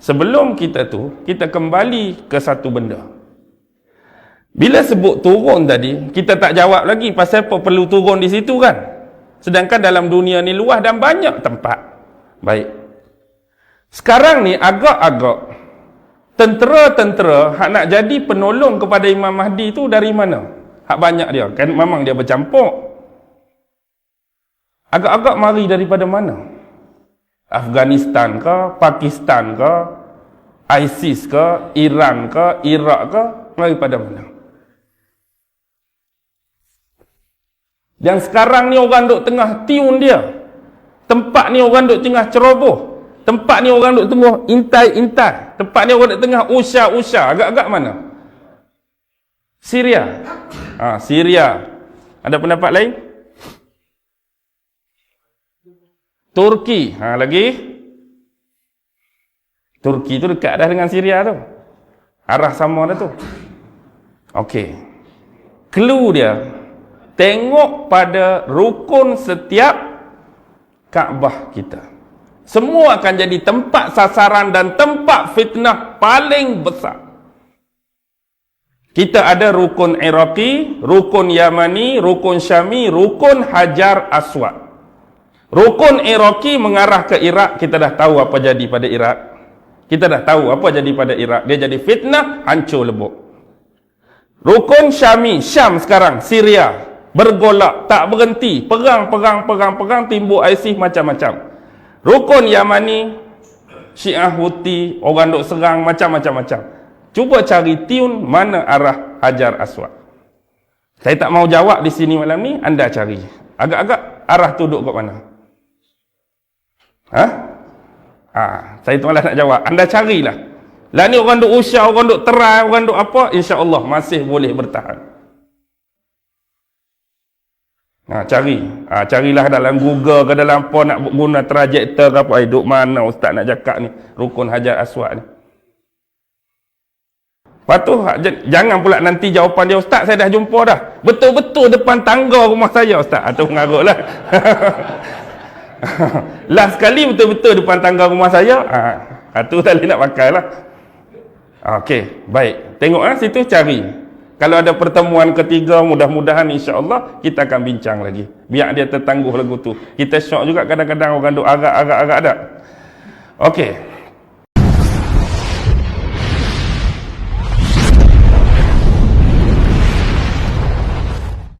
Sebelum kita kembali ke satu benda. Bila sebut turun tadi, kita tak jawab lagi pasal apa perlu turun di situ kan. Sedangkan dalam dunia ni luas dan banyak tempat. Baik. Sekarang ni agak-agak tentera-tentera hak nak jadi penolong kepada Imam Mahdi tu dari mana? Hak banyak dia. Kan memang dia bercampur. Agak-agak mari daripada mana? Afghanistan ke, Pakistan ke, ISIS ke, Iran ke, Iraq ke, daripada mana? Yang sekarang ni orang duk tengah tiun dia. Tempat ni orang duk tengah ceroboh. Tempat ni orang duk tengah intai-intai. Tempat ni orang duk tengah usha-usha. Agak-agak mana? Syria. Syria. Ada pendapat lain? Turki. Lagi? Turki tu dekat dah dengan Syria tu. Arah sama dah tu. Okey. Clue dia, tengok pada rukun setiap Kaabah kita. Semua akan jadi tempat sasaran dan tempat fitnah paling besar. Kita ada rukun Iraqi, rukun Yamani, rukun Syami, rukun Hajar Aswad. Rukun Iraqi mengarah ke Iraq, kita dah tahu apa jadi pada Iraq. Kita dah tahu apa jadi pada Iraq. Dia jadi fitnah, hancur lebur. Rukun Syami, Syam sekarang, Syria, bergolak, tak berhenti, perang, timbul ISIS macam-macam. Rukun Yamani, Syiah Houthi, orang duk serang macam-macam. Cuba cari tiun mana arah Hajar Aswad. Saya tak mau jawab di sini malam ni, anda cari. Agak-agak arah tu duk kat mana? Saya tu malah nak jawab. Anda carilah. Lah ni orang duk usah, orang duk terai, orang duk apa, insya-Allah masih boleh bertahan. Carilah dalam Google ke dalam apa nak guna trajektor ke apa. Duk mana ustaz nak cakap ni rukun Hajar Aswad ni. Lepas tu jangan pula nanti jawapan dia, ustaz saya dah jumpa dah. Betul-betul depan tangga rumah saya ustaz. Tu mengarutlah. Last sekali betul-betul depan tangga rumah saya. Tu tak boleh nak pakai lah. Okey, baik. Tengok situ cari. Kalau ada pertemuan ketiga, mudah-mudahan insya-Allah kita akan bincang lagi. Biar dia tertangguh lagu tu. Kita syok juga kadang-kadang orang duk agak-agak dak. Okey.